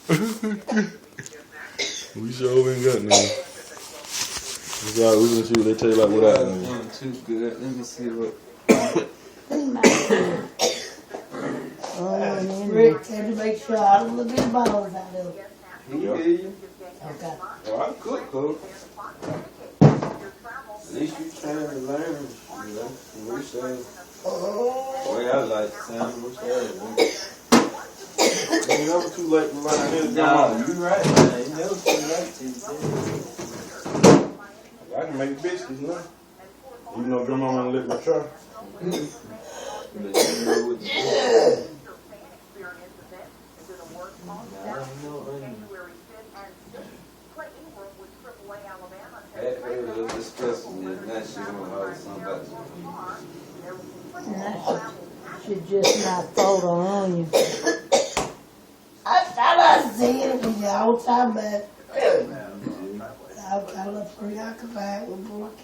We sure ain't got none. We gonna see what they taste like without them. Too good. Let me see what. Rick, tell me to make sure all the little bit of bones out of it. He hear you. Okay. Oh, I cook, cook. At least you trying to learn, you know, from Rochelle. The way I like the sound of Rochelle. Ain't never too late to learn anything. Nah, you right, man. You never too late to I can make biscuits now. Even though grandma ain't let me try. but you know what to do. I don't know, that her was disgusting, and now she's gonna hold somebody. And that should just not fold on you. I thought I seen it with you all the time, but I'll call up for you. I come back with book.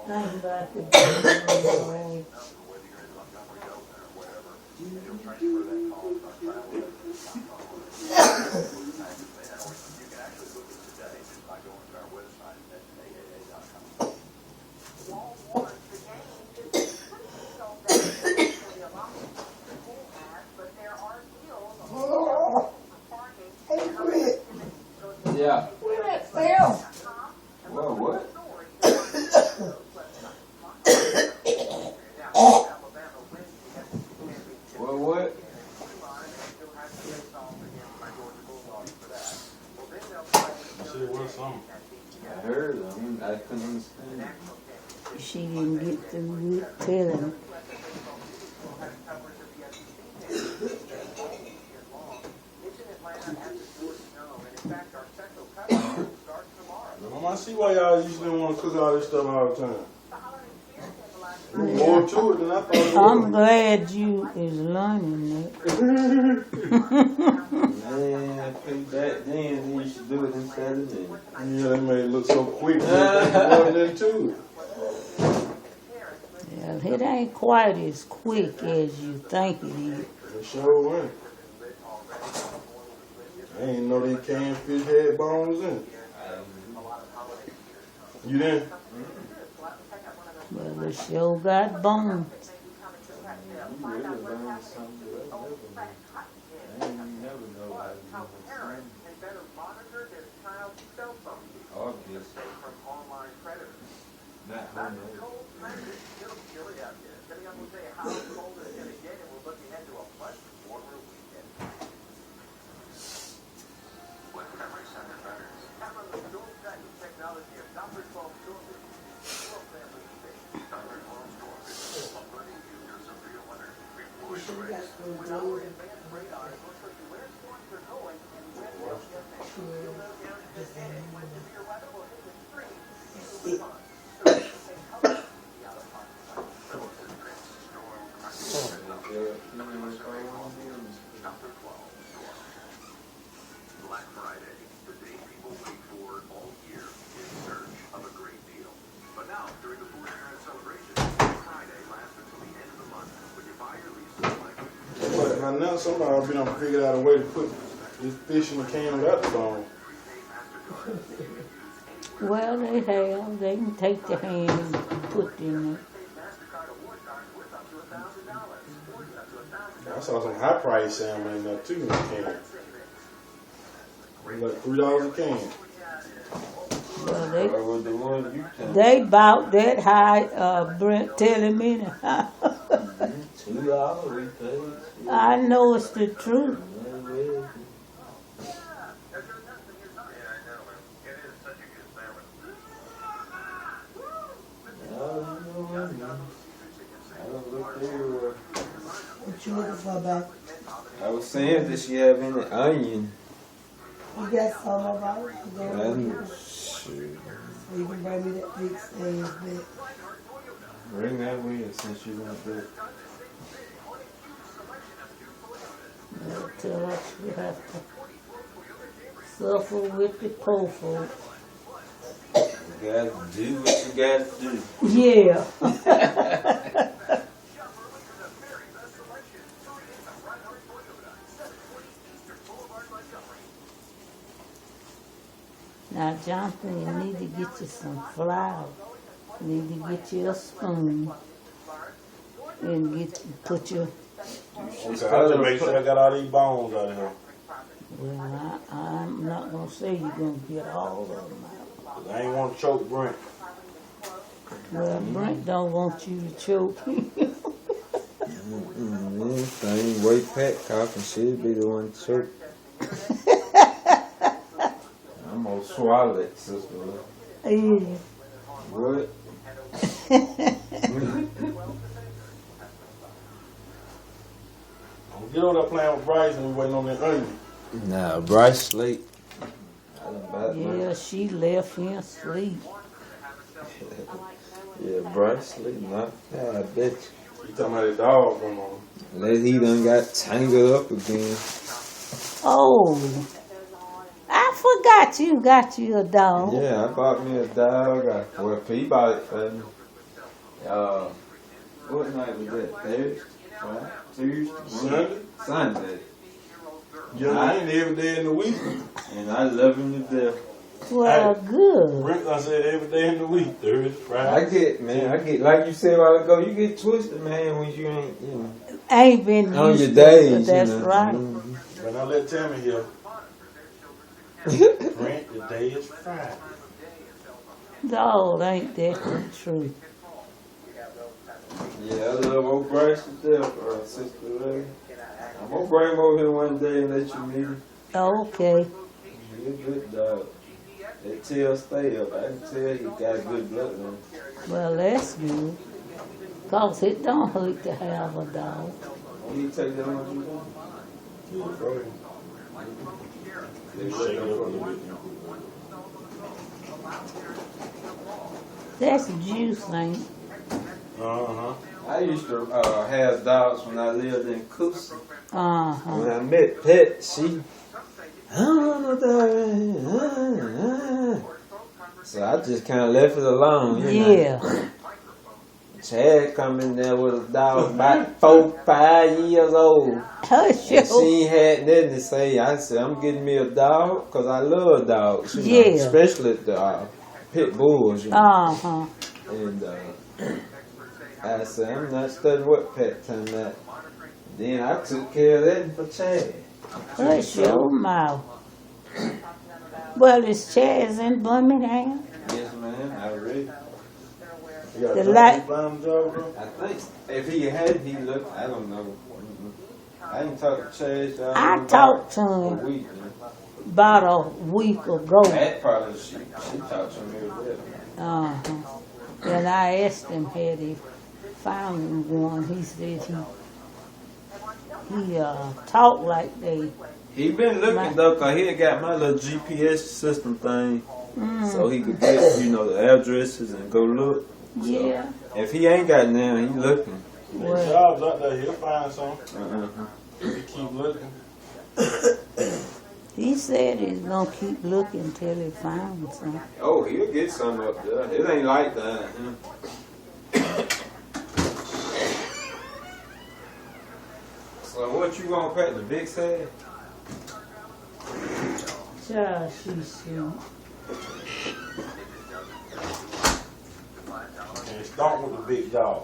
Think about the Yeah. where that fell? Well, what? Well, what? Shit, what's something? I heard them. I couldn't understand. She didn't get through telling. Mama, I see why y'all usually want to cook all this stuff all the time. There's more to it than I thought it was. I'm glad you is learning that. Man, I think back then you should do it instead of then. Yeah, that made it look so quick. Wasn't into it. Yeah, it ain't quite as quick as you think it is. It sure ain't. I ain't know they canned fish had bones in it. You didn't? But it sure got bones. You really learned something that I never know how to do it. Obvious. Not homemade. Black Friday, the day people wait for all year in search of a great deal. But now, during the 4th celebration, Black Friday lasts until the end of the month. When you buy your lease, But by now somebody will be done figured out a way to put this fish in the can without the bone. Well, they have. They can take the hand and put it in there. I saw some high price salmon in there too in the can. Like $3 a can. Well, Or was the one you tell they bought that high, Brent telling me. $2 we paid. I know it's the truth. What you looking for, babe? I was saying, does she have any onion? You got some of ours? Shoot. So you can bring me that big stage back. Bring that with since you want that. Tell us you have to suffer with the poor folk. You gotta do what you gotta do. Yeah. Now, Jonathan, you need to get you some flour. You need to get you a spoon. And put your, Okay, I just make sure I got all these bones out of here. well, I'm not going to say you're going to get all of them out. 'Cause I ain't want to choke Brent. Well, Brent don't want you to choke him. Same way Pat coughing, she'd be the one to choke. I'm gonna swallow it, sister. Yeah. What? Get over there playing with Bryce and we waiting on that onion. Nah, Bryce sleep. Yeah, she left him asleep. Yeah, Bryce sleep. Nah, I bet you. You talking about the dog from on? Unless he done got tangled up again. Oh, I forgot you got you a dog. Yeah, I bought me a dog. Well, P bought it for me. What night was that? Thursday? Right? Tuesday? Sunday? Sunday. Yeah, I ain't every day in the week. And I love him to death. Well, good. Brent, I said every day in the week. Thursday, Friday. I get, like you said a while ago, you get twisted, man, when you ain't, Ain't been on used your to days. it, that's right. When I let Tammy hear, Brent, the day is Friday. Dog, ain't that the truth? Yeah, I love old Bryce to death, Sister Larry. I'm gonna bring him over here one day and let you meet him. Okay. He's a good dog. That tail stay up. I can tell he got a good bloodline. Well, that's good. 'Cause it don't hurt to have a dog. When you take that one, you want? Yeah, go ahead. They Shake it up a for little me. bit. That's juice, ain't it? Uh-huh. I used to have dogs when I lived in Coosa. Uh-huh. When I met Pet, I don't want no dog. So I just kind of left it alone, you know. Yeah. Chad come in there with a dog about 4-5 years old. Hush And your. she ain't had nothing to say. I said, I'm getting me a dog because I love dogs. You know, Yeah. especially the pit bulls. You know. Uh-huh. And I said, I'm not studying what Pat telling that. Then I took care of that for Chad. Hush your mouth. Well, is Chaz in Birmingham? Yes, man. I read. You got The a job? light- You find a job, bro? I think if he had, he looked. I don't know. I didn't talk to Chad. I talked to a him week. Man. about a week ago. That probably she talked to me every day. Uh-huh. And I asked him had he found one. He said he talked like they. He been looking though, cause he had got my little GPS system thing, so he could get the addresses and go look. Yeah. If he ain't got none, he looking. There's Well, jobs out there. He'll find some. Uh-huh. If you keep looking. he said he's gonna keep looking till he finds some. Oh, he'll get some up there. It ain't like that. So what you gonna pack the big sad? Child, she's sweet. And start with the big dog.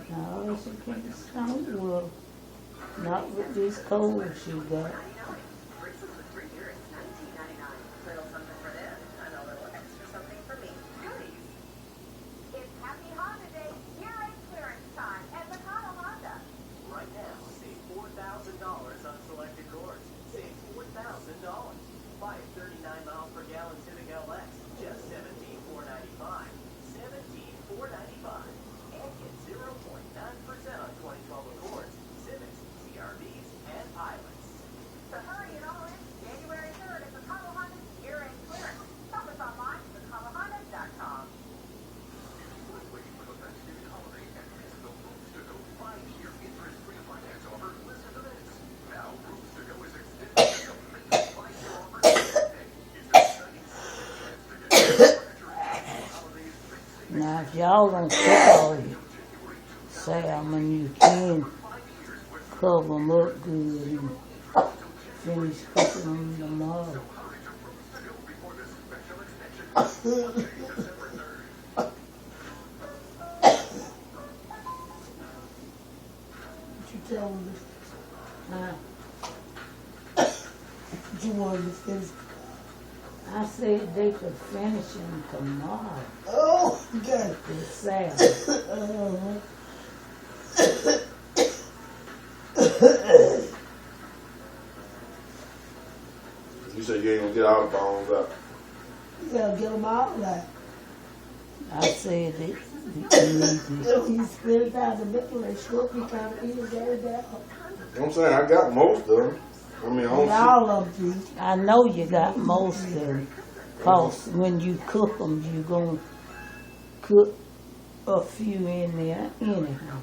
No, she can't stop with her. Not with this cold she got. It's Happy Honda Day, year-end clearance time at Mikado Honda. Right now, save $4,000 on selected cores. Save $4,000. Buy a 39 mile per gallon Civic LX, just $17,495. $17,495. And get 0.9% on 2012 Accords, Civics, CRVs, and Pilots. So hurry it all in January 3rd at Mikado Honda's year-end clearance. Shop us online at MikadoHonda.com. Now, if y'all don't cook all your salmon, you can cover them up good and finish cooking them tomorrow. What you tell me? Huh? What you wanted to finish? I said they could finish them tomorrow. Oh, okay. It's Saturday. You said you ain't gonna get all the bones out. You gotta get them out like. I said it. You spit it out the middle and short, you kind of eat it very down. You know what I'm saying? I got most of them. I mean, I don't Not all of them. I know you got most of them. Cause when you cook them, you gonna cook a few in there anyhow.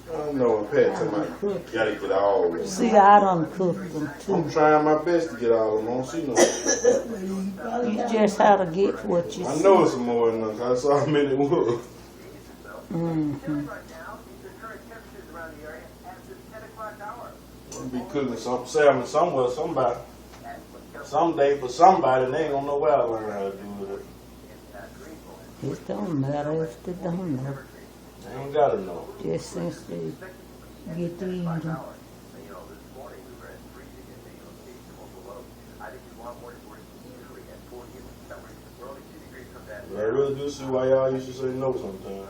I know, and Pat told me, gotta get all of them. See, I done cooked them I'm too. trying my best to get all of them. I don't see no. You just have to get what you I see. know it's more than enough. I saw how many it was. Mm-hmm. Right now, these are current temperatures around the area at this 10 o'clock hour. I'll be cooking some salmon somewhere, somebody. Someday for somebody, and they ain't gonna know where I learned how to do it. It don't matter if they don't know. They ain't gotta know. Just since they get to eat them. You know, this morning we were at freezing and the location was below. I think tomorrow morning we're usually at 40 and somewhere we're only 2 degrees from that. But I really do see why y'all used to say no sometimes.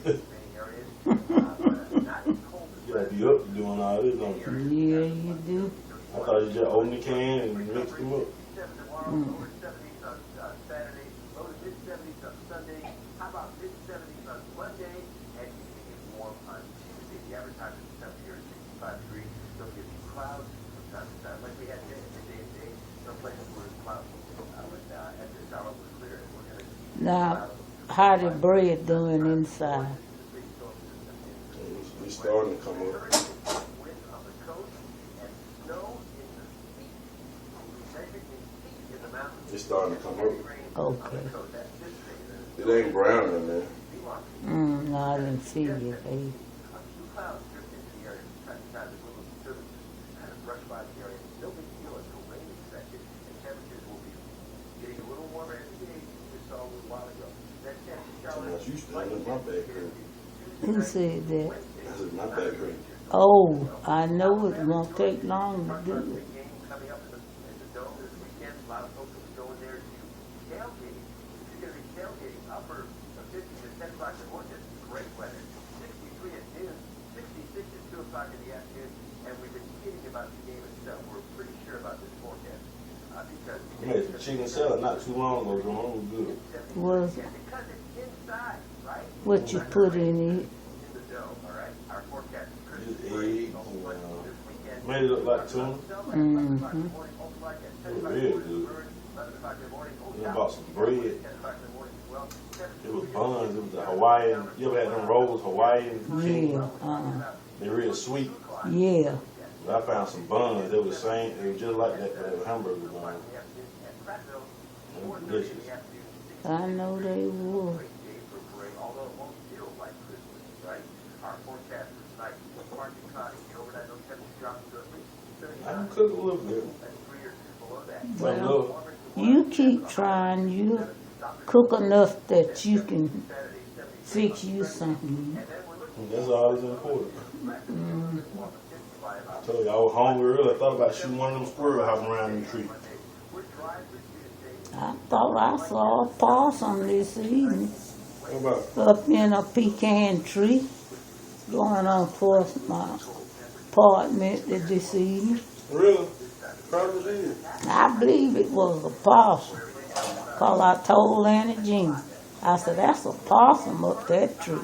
Many areas, but not as cold as You gotta be up to doing all this, don't you? Yeah, you do. I thought you just opened the can and mixed them up. 57 tomorrow, lower 70s on Saturday, low to mid 70s on Sunday. How about mid 70s on Monday? And you can get warm on Tuesday. The average time is temperature is 65 degrees. There'll be a few clouds from time to time, like we had today. Today, some places were clouds. But at this hour, we're clear. And we're going to keep Now, how the bread doing inside? It's starting to come up. wind on the coast and snow in the feet. We measured in feet in the mountains. It's starting to come up. Okay. So that's this day. It ain't brown in there. No, I didn't see it. Hey. A few clouds drift into the area from time to time. There's little disturbances kind of brush by the area. No big deal until rain is expected. And temperatures will be getting a little warmer every day. We saw a little while ago. That temperature Sometimes you standing up my back hurt. Who said that? I said my back hurt. Oh, I know it won't take long to do it. game coming up in the dome this weekend. A lot of folks will be going there to tailgate. If you're going to be tailgating upper 50 to 10 o'clock in the morning, it's great weather. 63 at noon, 66 at 2 o'clock in the afternoon, and we've been kidding about the game itself. We're pretty sure about this forecast because I made some chicken salad not too long ago, John. It was good. Was because it's inside, right? what you put in it? In the dome, all right? Our forecast is Just Christmas eggs break. and This weekend. made it look like tuna. Mm-hmm. It was real good. Then I bought some bread. It was buns. It was a Hawaiian. You ever had them rolls, Hawaiian? Yeah, They're real sweet. yeah. But I found some buns. They was same. They were just like that, but they were hamburger buns. They were delicious. I know they will. Although it won't feel like Christmas, right? Our forecast is nice. Partly cloudy. The overnight no temperature drops to at least 30. I can cook a little bit. That's 3 or 2 below that. I love. You keep trying. You cook enough that you can fix you something. That's all that's important. I told you I was hungry earlier. I thought about shooting one of them squirrels hopping around in the tree. I thought I saw a possum this evening What about? up in a pecan tree going on towards my apartment this evening. Really? Probably did. I believe it was a possum. Cause I told Annie Jean, I said, that's a possum up that tree.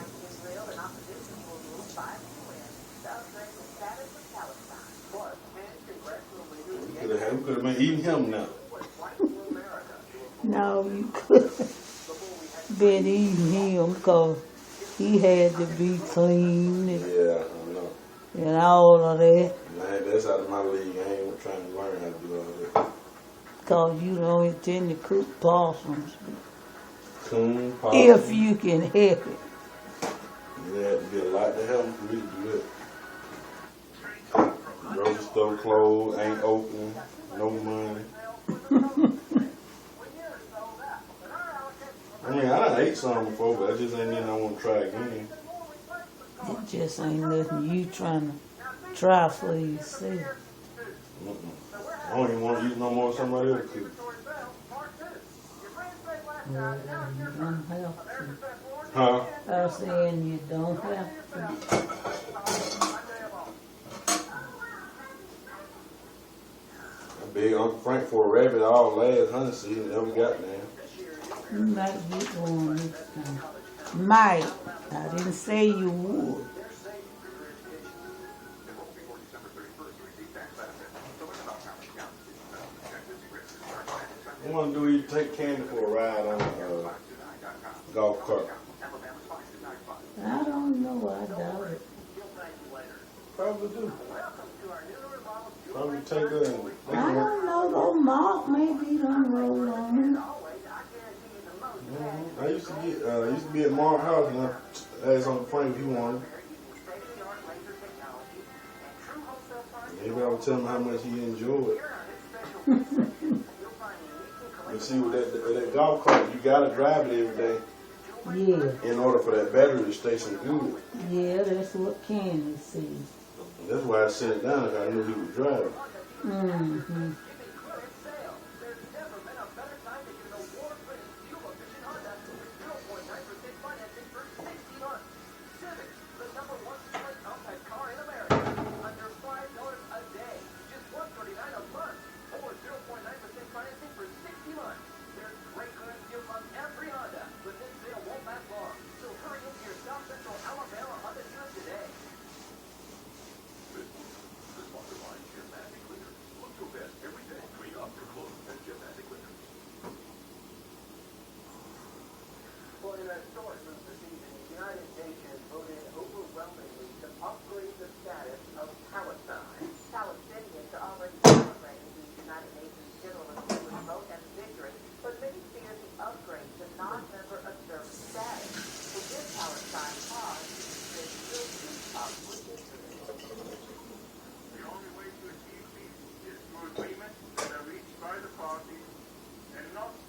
We could have been eating him now. No, you couldn't been eating him because he had to be clean Yeah, I know. and all of that. Man, that's out of my league. I ain't trying to learn how to do all that. Because you don't intend to cook possums Coon, pop. if you can help it. You have to get a lot to help for you to do that. Grocery store closed, ain't open. no money. I mean, I done ate some before, but I just ain't nothing I want to try again. It just ain't nothing you trying to try for yourself. I don't even want to eat no more somebody else cook. Well, you don't have to. Huh? I was saying you don't have to. I begged Uncle Frank for a rabbit all last hunting season, never got there. You might get one next time. Might. I didn't say you would. I want to do is take Candy for a ride on a golf cart. I don't know. I doubt it. Probably do. Probably take her and I don't know. Though Mark maybe done roll on. I used to be at Mark's house and I asked Uncle Frank if he wanted. Maybe I would tell him how much he enjoyed. But see, with that golf cart, you gotta drive it every day Yeah. in order for that battery to stay some good. Yeah, that's what Candy said. That's why I sent it down, because I knew he would drive it. Mm-hmm.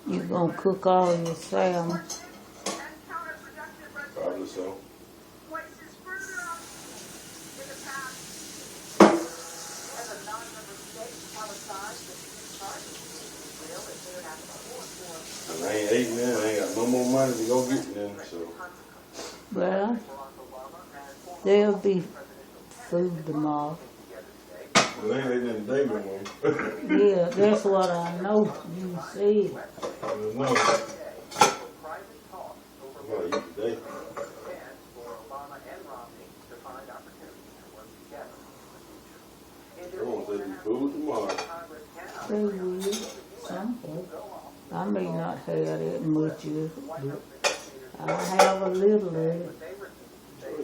You gonna cook all your salmon? Probably so. And I ain't eating them. I ain't got no more money to go get them. So. Well, there'll be food tomorrow. Well, they ain't eating today no more. Yeah, that's what I know. You said. No. I'm gonna eat today. I want to eat food tomorrow. They will. Some folks. I may not have that much of it, but I have a little of it.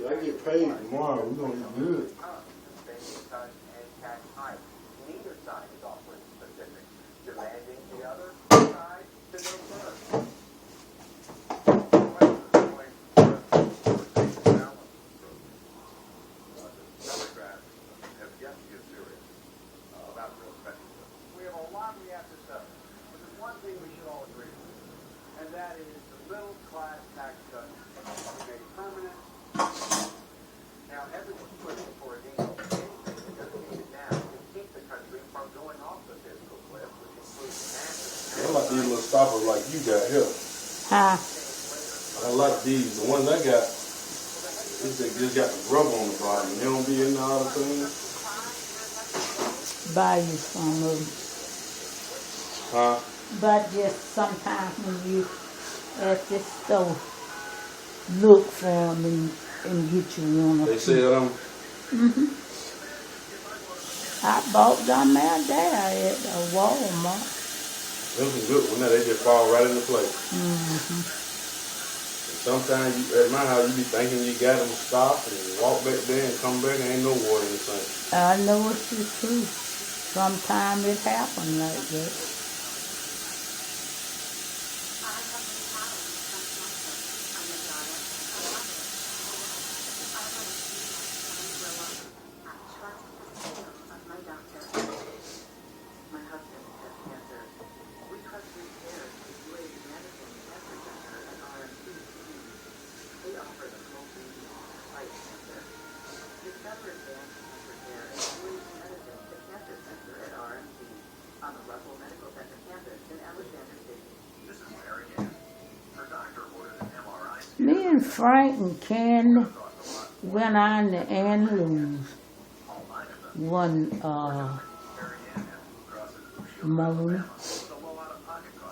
I get paid tomorrow. We're gonna eat good. I like these little stoppers like you got here. Huh? I like these. The ones I got, they just got the rubber on the bottom. They don't be in there all the time. Buy you some of them. Huh? But just sometimes when you at the store, look for them and get you one. They sell them. I bought them out there at Walmart. Them some good ones. Now they just fall right into place. Sometimes at my house you be thinking you got them stopped and walk back there and come back and ain't no water in the sink. I know it's the truth. Sometimes it happens like that. My husband Me and Frank and Candy went on to Ann Lou's one morning,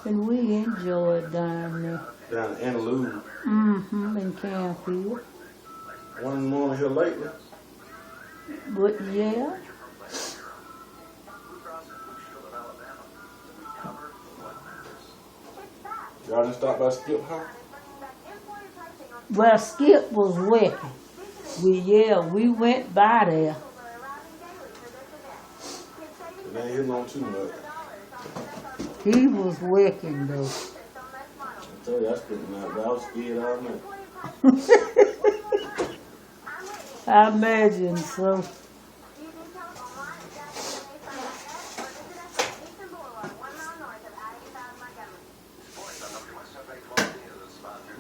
and we enjoyed down there. Down in Annaloo. In Campfield. One morning here lately. But yeah, Y'all didn't stop by Skip House? well, Skip was working. We went by there. It ain't hitting on too much. He was working though. I tell you, I spent the night, but I was scared all night. I imagine so.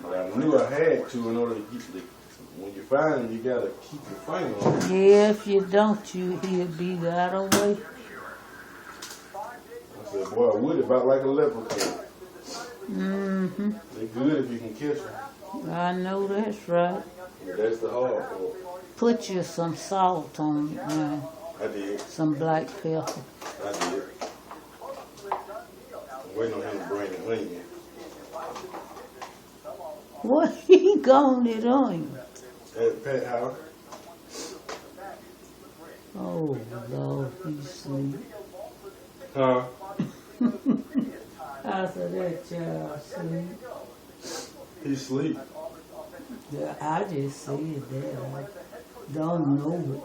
But I knew I had to in order to get the. When you find him, you gotta keep your finger on him. Yeah, if you don't, he'll be that away. I said, boy, I would about like a leprechaun. They good if you can catch them. I know that's right. But that's the hard part. Put you some salt on it now. I did. Some black pepper. I did. I'm waiting on him to bring the onion. What he gone it on you? At the pet house. Oh Lord, he's asleep. Huh? I said that child asleep. He sleep. Yeah, I just said that. I don't know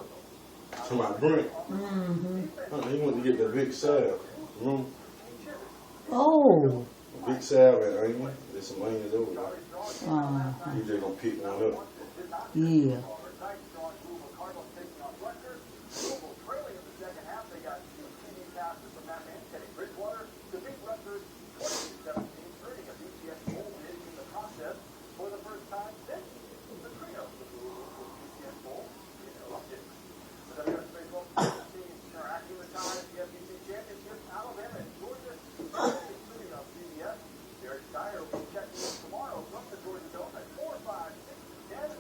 it. To my Brent. He went to get the big salve. Oh. Big salve and onion. There's some onions over there. You just gonna pick one up. Yeah.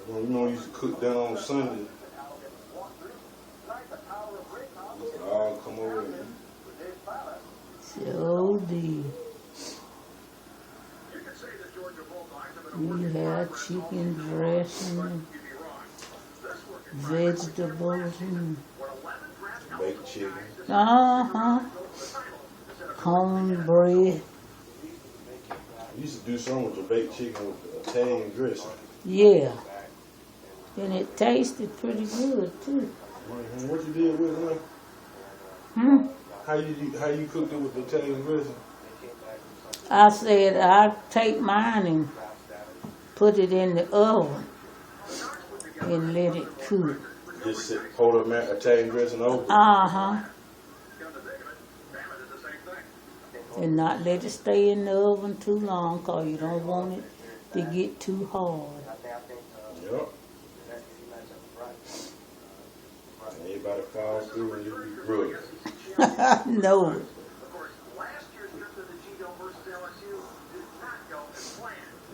You know, we used to cook down on Sunday. I'll come over and So did. We had chicken dressing and vegetables and baked chicken. cornbread. We used to do something with the baked chicken with Italian dressing. Yeah. And it tasted pretty good too. What you did with it, How you cooked it with the Italian dressing? I said I'd take mine and put it in the oven and let it cook. Just pour the Italian dressing over. And not let it stay in the oven too long, because you don't want it to get too hard. Yep. Everybody falls through and you'll be grudging. No.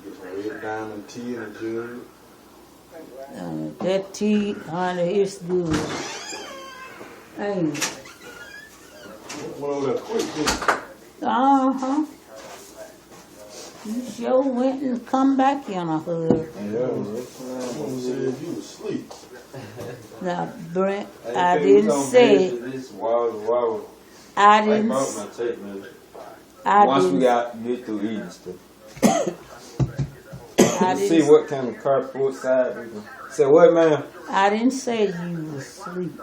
Get some red diamond tea in a jug. That tea, honey, it's good. Ain't it? Went over there quick, didn't You sure went and come back in a hurry. Yeah, someone said you was asleep. Now, Brent, I didn't say. This wall. I I didn't. bought my tape measure. I Once we didn't. get through eating stuff. I See didn't. what kind of carport side we can. Say what, man? I didn't say you was asleep.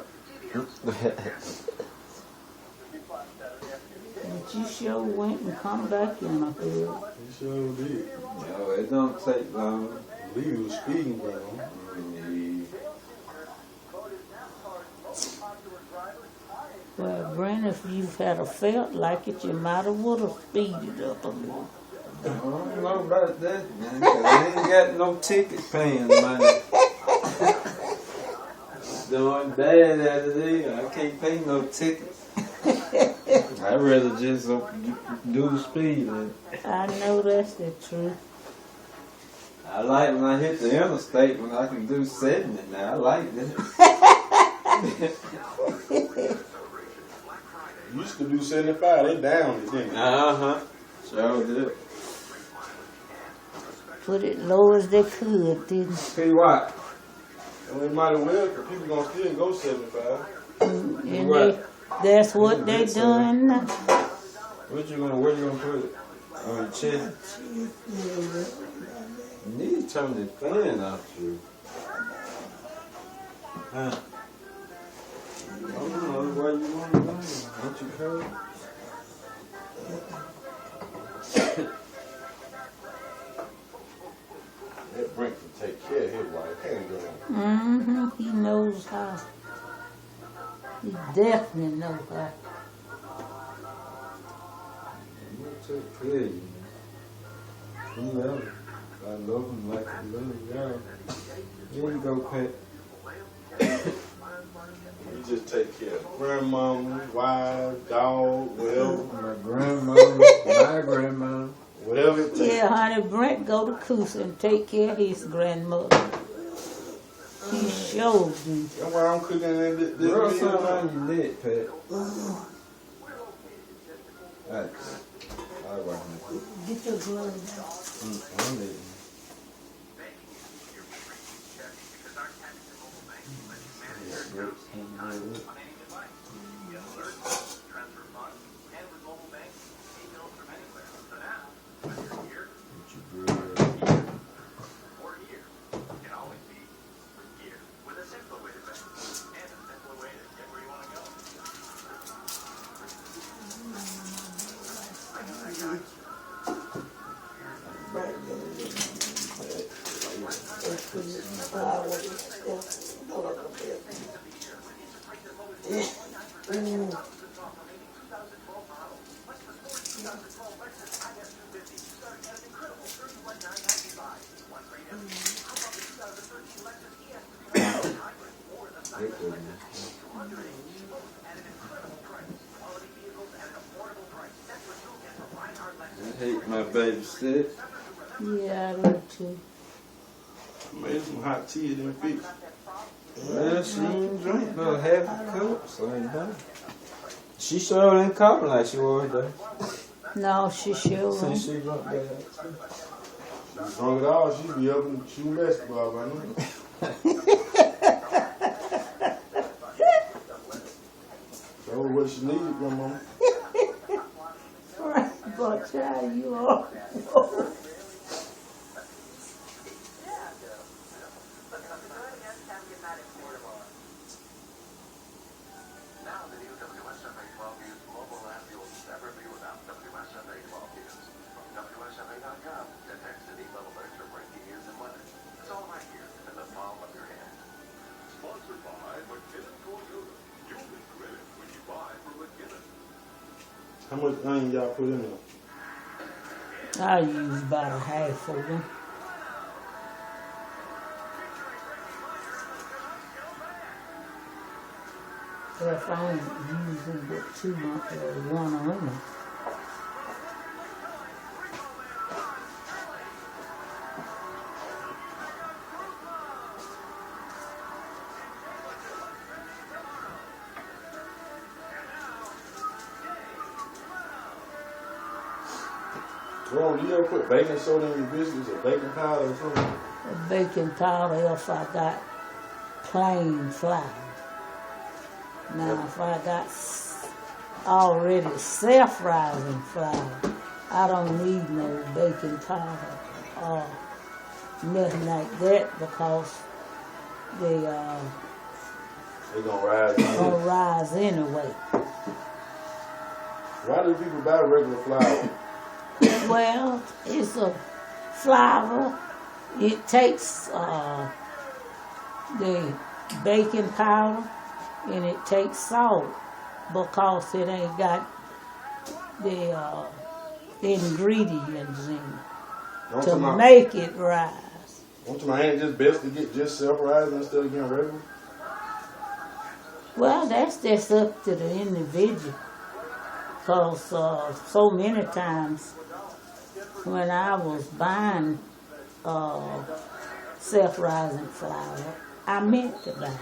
But you sure went and come back in a hurry. You sure did. No, it don't take long. Lee was speeding, bro. Well, Brent, if you've had a felt like it, you might have would have speeded up a little. I don't know about that, man. 'Cause I ain't got no ticket paying money. doing bad at it. I can't pay no ticket. I'd rather just do the speed limit. I know that's the truth. I like when I hit the interstate when I can do 70 now. I like that. Used to do 75. They down it, didn't they? Uh-huh. Sure did. Put it low as they could, didn't See what? And we might as well, because people gonna still go 75. and Right. that's what they doing now. Where you gonna put it? On your chest? You need to turn the fan off, too. Huh? I don't know why you want to do it. Don't you heard? That Brent can take care of his wife. Can't go. Mm-hmm. He knows how. He definitely knows how. I'm gonna take care of you. I love him. I love him like I love y'all. Here you go, Pat. You just take care of grandmama, wife, dog, whatever. My grandmother, my grandma. Whatever it takes. Yeah, honey, Brent go to Coosa and take care of his grandmother. He sure do. That's why I'm cooking in this Roll meal. something on your neck, Pat. Alright. Alright. Get your gloves out. I'm eating. I hate my baby sick. Yeah, I do too. Made some hot tea and then fix. Well, she ain't drink no half a cup, so ain't bad. She sure ain't coughing like she was though. No, she sure Since won't. she drunk that. She drunk it all, she be up and shooting basketball by now. Show her what she needed, grandmama. But child, you are. Now the new WSFA 12 News mobile app you'll never be without WSFA 12 News. From WSFA.gov to text and email alerts for breaking news and weather. It's all right here in the palm of your hand. Sponsored by McKinnon Toyota. You'll be credit when you buy from McKinnon. How much onion y'all put in there? I use about a half of them. If I ain't using but 2 months or 1 onion. Bro, do you ever put baking soda in your biscuits or baking powder or something? A baking powder if I got plain flour. Now if I got already self-rising flour, I don't need no baking powder or nothing like that because they They gonna rise. gonna rise anyway. Why do people buy regular flour? Well, it's a flour. It takes the baking powder and it takes salt because it ain't got the ingredients in it to make it rise. Don't you know, ain't it just best to get just self-rising instead of getting regular? Well, that's just up to the individual. Because so many times when I was buying self-rising flour, I meant to buy it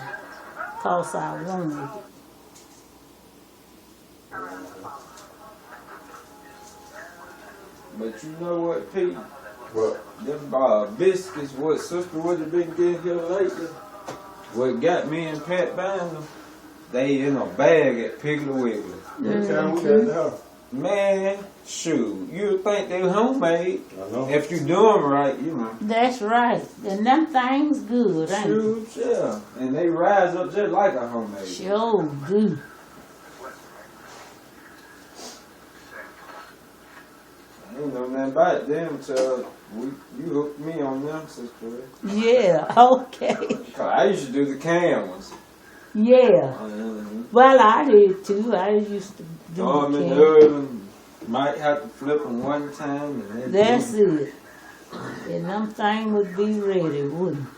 because I wanted it. But you know what, Pete? What? Them biscuits, what sister would have been getting here lately? What got me and Pat buying them? They in a bag at Piggly Wiggly. Every time we got there. Man, shoot, you'd think they were homemade. I know. If you do them right, you know. That's right. And them things good, ain't they? Shoot, yeah. And they rise up just like a homemade. Sure do. I ain't know nothing about them till you hooked me on them, sister. Yeah, okay. 'Cause I used to do the can ones. Yeah. Well, I did too. I used to do Throw them in the the oven. Might have to flip them one time. And then That's it. And them things would be ready, wouldn't it?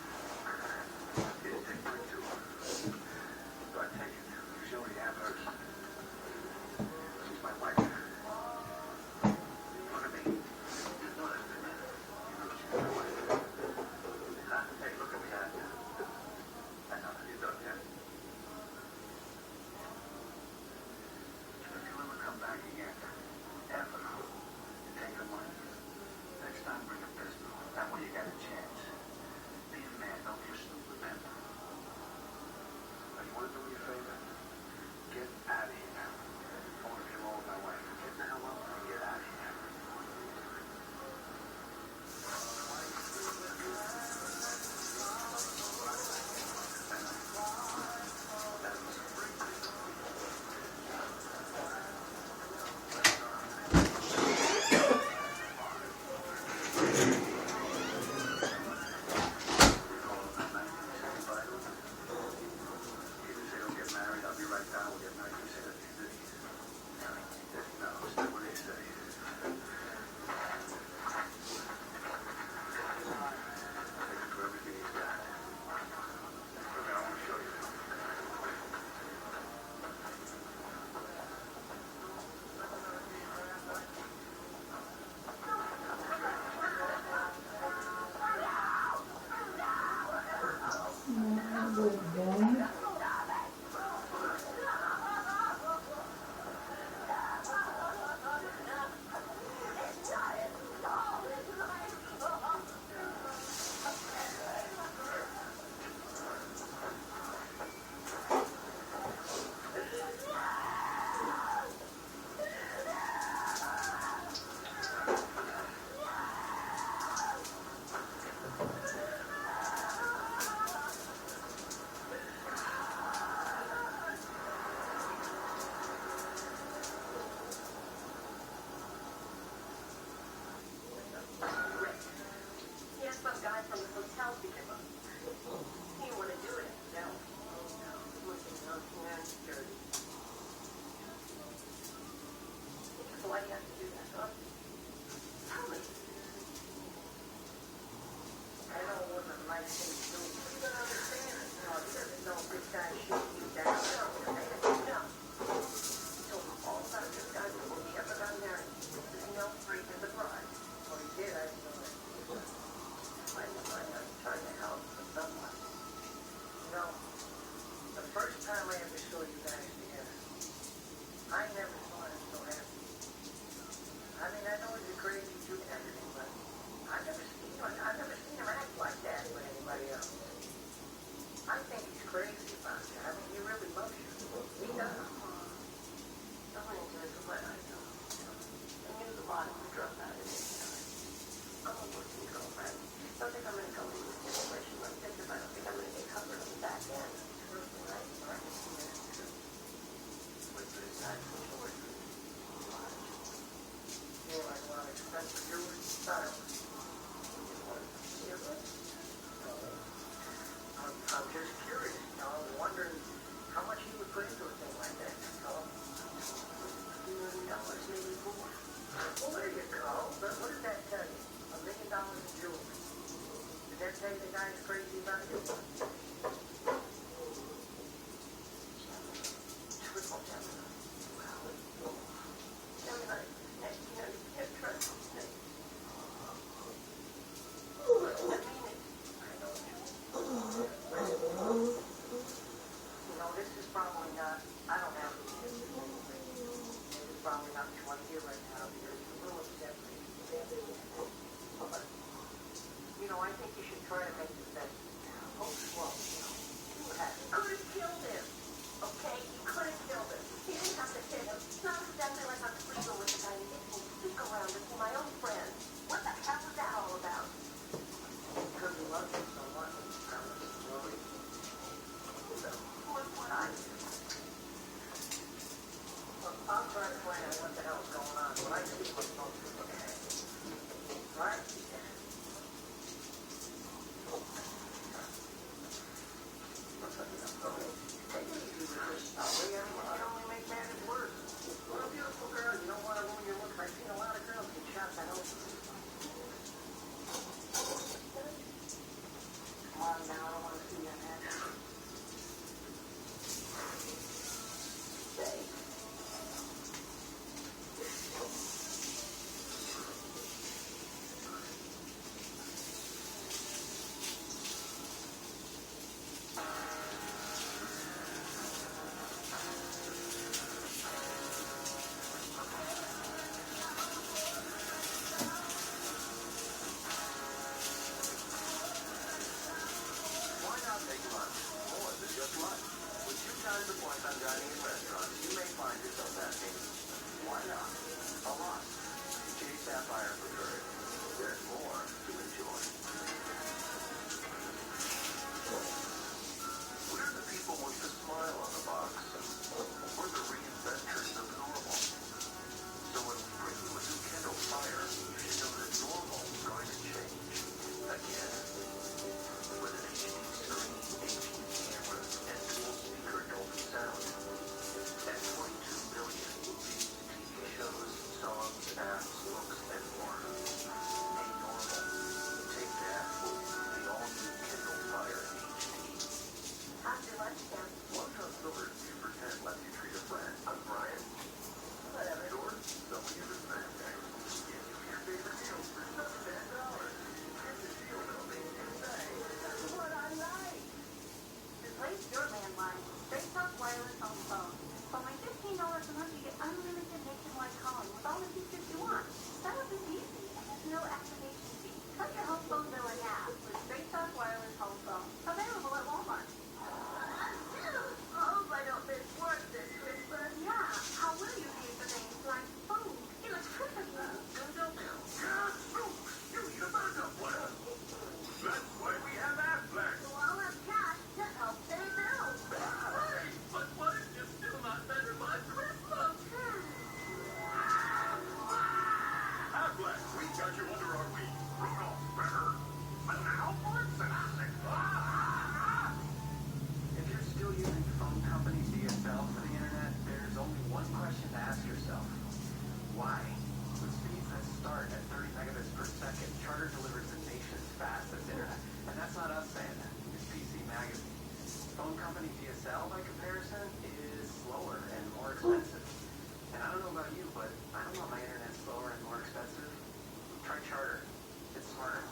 Why not take lunch? More than just lunch. With 2 times the points on dining in restaurants, you may find yourself asking, why not? A lot. Chase Sapphire for courage. There's more to enjoy. We're the people with the smile on the box. We're the reinventors of normal. So when we bring you a new Kindle Fire, you should know that normal is going to change. Again. With an HD screen, HD camera, and dual speaker Dolby sound. And 22 million movies, TV shows, songs, apps, books, and more. Hey normal. Take that. The all-new Kindle Fire HD. After lunch, Sam. One House Silver 2 for 10 lets you treat a friend. I'm Brian. Store, selling you the snack bag. Get you your favorite deals for just $10. Get the deal building and say, that's what I like. Replace your landline. Straight Talk Wireless Home Phone. For only $15 a month, you get unlimited nationwide calling with all the features you want. Set up is easy, and there's no activation fee. Cut your home phone bill in half with Straight Talk Wireless Home Phone. Available at Walmart. I hope I don't miss work this Christmas. Yeah, how will you pay for things like food, electricity? Gas, soup, you need a backup plan. That's why we have Affleck. So I'll have cash to help pay bills. Hey, but what if you're still not better by Christmas? Affleck, we got you under our wing. Rudolph, better. But now for fantastic. If you're still using phone company's DSL for the internet, there's only one question to ask yourself. Why? With speeds that start at 30 megabits per second, Charter delivers the nation's fastest internet. And that's not us saying that. It's PC Magazine. Phone company DSL, by comparison, is slower and more expensive. And I don't know about you, but I don't want my internet slower and more expensive. Try Charter. It's smarter.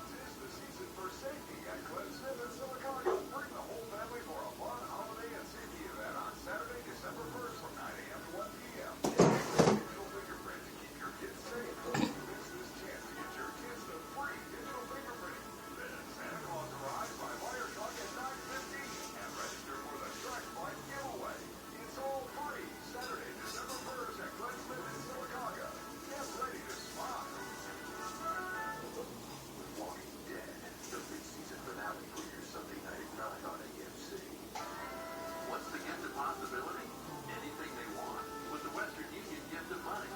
Tis the season for safety at Clemson and Silicaca. Bring the whole family for a fun holiday and safety event on Saturday, December 1st from 9 a.m. to 1 p.m. Digital fingerprint to keep your kids safe. Miss this chance to get your kids the free digital fingerprint. Then Santa Claus arrives by wire truck at 9:15 and register for the Track Bike giveaway. It's all free Saturday, December 1st at Clemson and Silicaca. Get ready to smile. Walking Dead, the mid-season finale for your Sunday night at 9 on AMC. What's the gift of possibility? Anything they want with the Western Union gift of money.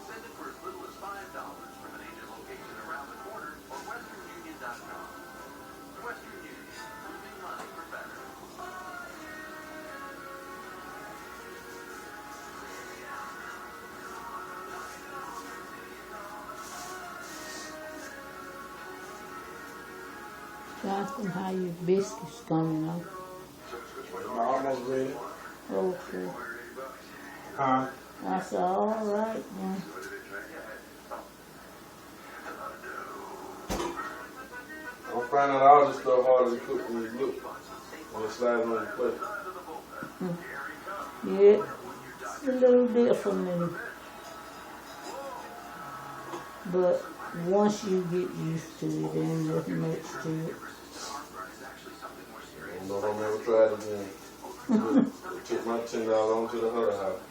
Send it for as little as $5 from an agent location around the corner or westernunion.com. Western Union, moving money for better. Jonathan, how your biscuits coming on? I'm almost ready. Okay. Huh? I said, all right, then. I'm finding out all this stuff harder to cook when you look. When it's sliding on the plate. Yeah, it's a little different than, but once you get used to it, then there's much to it. I don't know if I'm ever tried it again. I took my $10 on to the other house.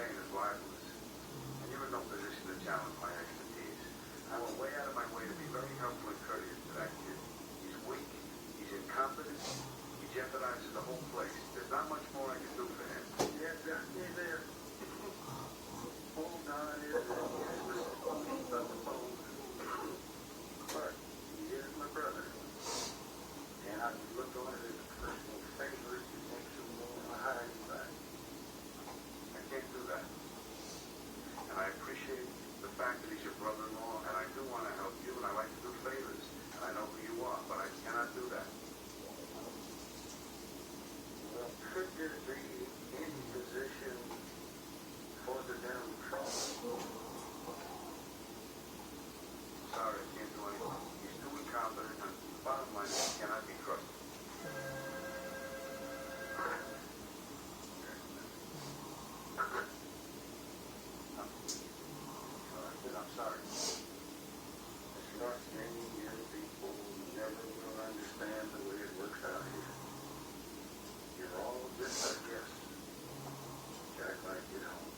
saying is libelous, and you're in no position to challenge my expertise. I went way out of my way to be very helpful and courteous to that kid. He's weak, he's incompetent, he jeopardizes the whole place. There's not much more I can do for him. Yes, sir. Stay there. Hold on, is it? Yes, Mr. He's on the phone. But he is my brother. And I can look on it as a personal favor to make some more behind his back. I can't do that. And I appreciate the fact that he's your brother-in-law, and I do want to help you, and I like to do favors, and I know who you are, but I cannot do that. Well, could there be any position for the downtrodden? Sorry, I can't do anything. He's too incompetent, and the bottom line is he cannot be trusted. I'm sorry. It's not saying young people never will understand the way it works out here. You're all just our guests. Jack like you home.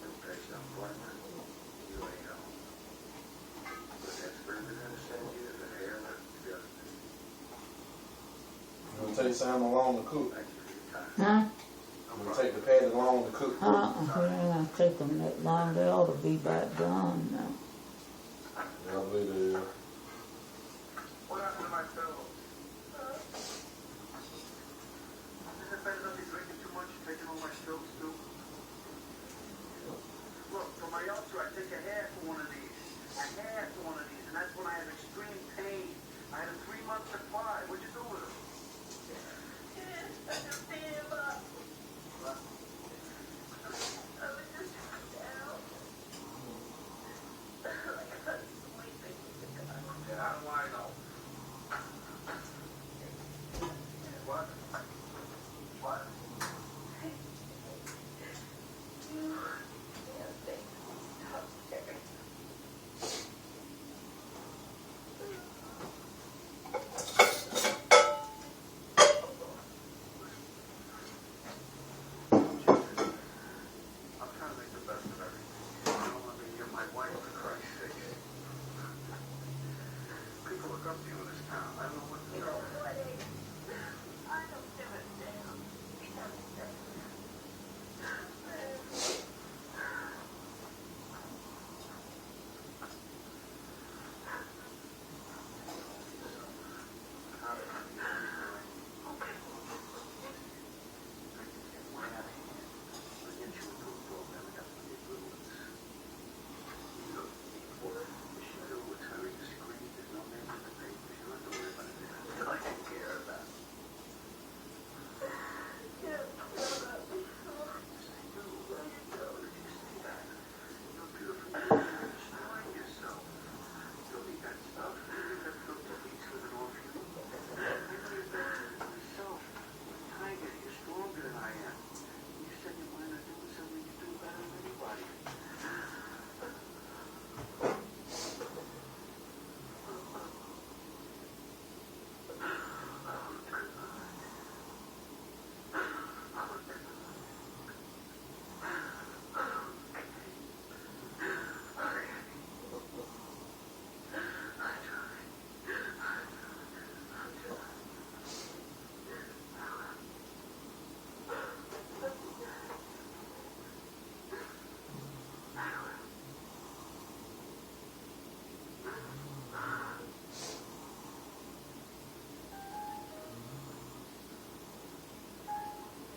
No place on appointment. You ain't home. But that's where we're gonna send you as a hairless justice. You gonna take Sam along to cook? Thank you for your time. Huh? You gonna take the Patty along to cook? We ain't gonna take them that long. They ought to be back gone now. Yeah, I believe they are. What happened to my fellows? Isn't it better not be drinking too much and taking all my strokes too? Look, for my ulcer, I take a half of one of these. A half of one of these, and that's when I have extreme pain. I had a 3-month supply. What'd you do with them? I just beat him up. What? I was just down. I got sleeping. Yeah, how do I know? What? What? I'm trying to make the best of everything. I don't want to be near my wife, for Christ's sake. People look up to you in this town. I don't know what to tell them. I don't give a damn. He doesn't care. How did I get okay. I can get way out of hand. I'll get you into a program. I got some big little ones. You know, what you do is very discreet. There's no name in the papers. You don't have to worry about it. I take care of that. Yeah, what about me? Yes, I do. Where you go? Did you see that? You're beautiful. You're destroying yourself. You don't need that stuff. You don't need that filter beat slipping off you. You need that yourself. Tiger, you're stronger than I am. You set your mind on doing something you do better than anybody.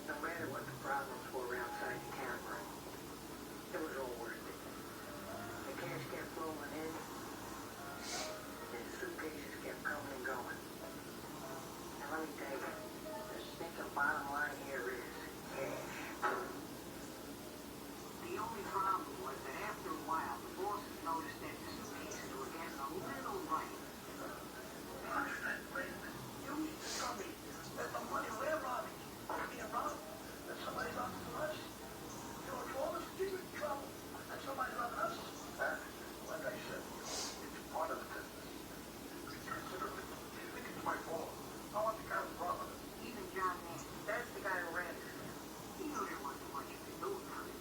No matter what the problems were outside the camera, it was all worth it. The cash kept rolling in, and the suitcases kept coming and going. And let me tell you, the stinking bottom line here is cash. The only problem was that after a while, the bosses noticed that the suitcases were getting a little light. Wait a minute. You need to tell me that the money we're robbing is being robbed, that somebody's robbing from us. You know, all this is in trouble, and somebody's robbing us. Like I said, it's part of the business. Consider it. You think it's my fault? I want the guy who's robbing us. Even John Nance, that's the guy who ran it. He knew there wasn't much you could do about it.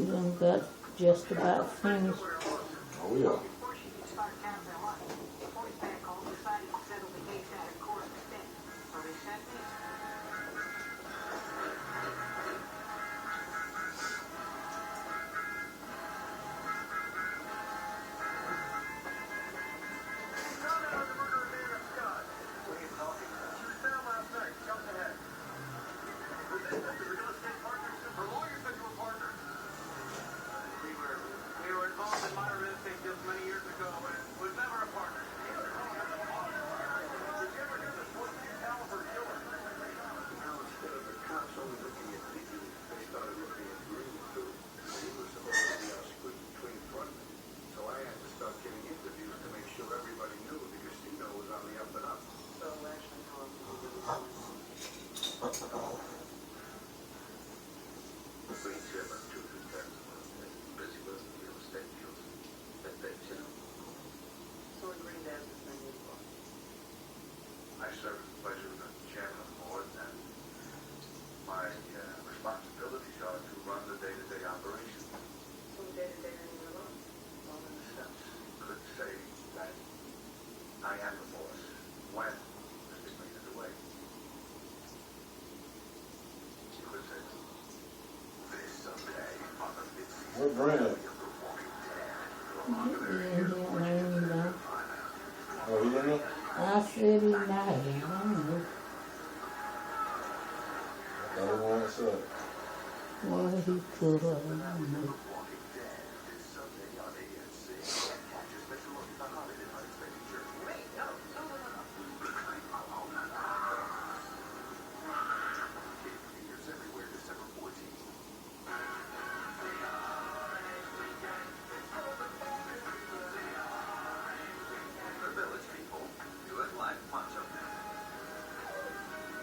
We done got just about finished. Oh, yeah. We were involved in modern real estate deals many years ago, but was never a partner. Did you ever hear the 14-caliber killer? Now, instead of the cops only looking at pictures, they started looking at green too. He was supposed to be our split between frontmen. So I had to start getting interviews to make sure everybody knew the casino was on the up and up. So actually, Green Chipper, 2 to 10. Busy with real estate deals. That they, you know. So Green Dad is the new boss. I serve with the pleasure of the chairman of the board, and my responsibilities are to run the day-to-day operations. So day-to-day in your life? Well, in a sense, could say that I am the boss when Mr. Green is away. You could say this someday on the mid-season. What brand? Oh, you don't know? I said he's not here. I don't know. I thought it was up. Well, he could have. I don't know.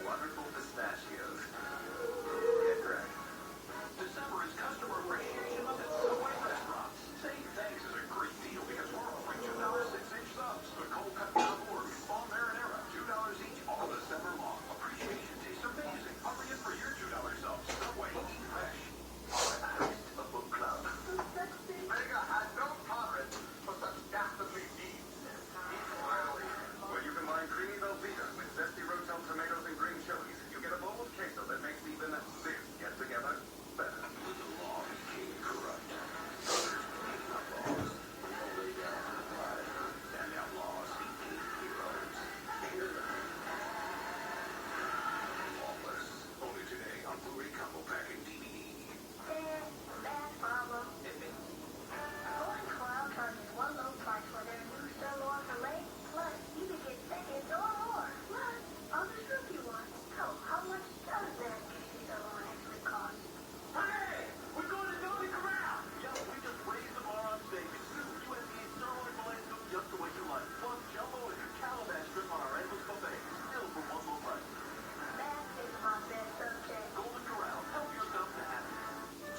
Wonderful pistachios. Get correct. December is customer appreciation month at Subway restaurants. Saying thanks is a great deal because we're offering $2 6-inch subs. The cold cut on board, all marinara, $2 each all December long. Appreciation tastes amazing. Hurry in for your $2 subs. Subway, eat fresh. A book club. Mega has no tolerance for such dastardly deeds. Eat quietly. When you combine creamy Velveeta with zesty rotel tomatoes and green chilies, you get a bowl of queso that makes even this get together better. With the law became corrupt. Others became outlaws. People lay down to lie, and outlaws became heroes. Lawless. Only today on Blu-ray Combo Pack and DVD. Bad problem. Golden Corral charges one low price for their new sirloin filet, plus you can get seconds or more. Plus, on the strip you want. So, how much does that juicy sirloin actually cost? Hey! We're going to Golden Corral! Yo, we just raised the bar on steak. USDA sirloin filet soup just the way you like. Plus, jumbo and calabash strip on our endless buffet. Still for one low price. That is my best subject. Golden Corral. Help yourself to happy.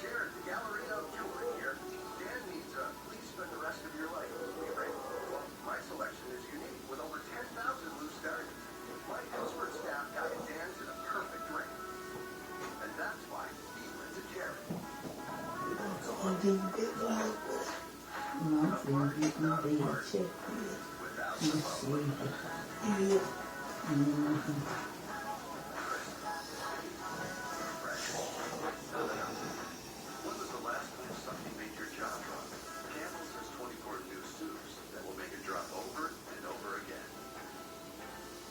Jared, the Galleria of Jewelry here. Dan needs a please spend the rest of your life with me ring. Well, my selection is unique with over 10,000 loose diamonds. My expert staff guided Dan to the perfect ring. And that's why he went to Jared. I'm going to get right with it. No, I'm going to get my bed checked with. Without Let's see. Yeah. Mm-hmm. When was the last time something made your jaw drop? Campbell's has 24 new soups that will make it drop over and over again.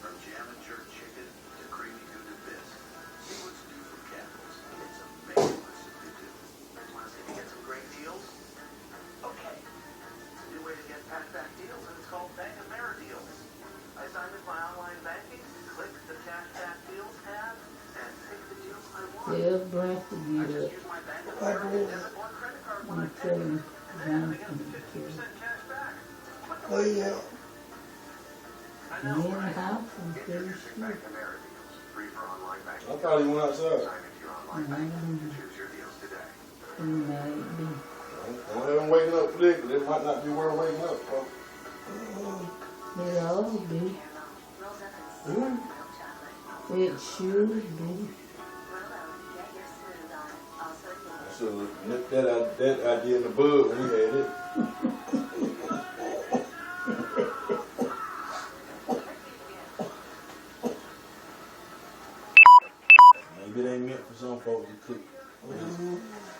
From jam and jerk chicken to creamy gouda bisque, see what's new from Campbell's. It's amazing what's to do. Guys want to see me get some great deals? Okay. It's a new way to get cashback deals, and it's called Bank of America Deals. I sign with my online banking, click the cashback deals tab, and pick the deals I want. Tell Brent to I get just up. use my Bank of America debit or credit card when I I'm pay. telling And then I get Jonathan up to to 15% cash back. What the Oh, fuck? yeah. I Me know, in the right? house and Introducing finish Bank of America deals. Free for online banking. I thought he went outside. Sign into your online bank to choose your deals today. He might be. Don't have him waking up quick. It might not be worth waking up for. It always be. Mm. It should be. That's should have nipped that idea in the bud when we had it. Maybe it ain't meant for some folks to cook.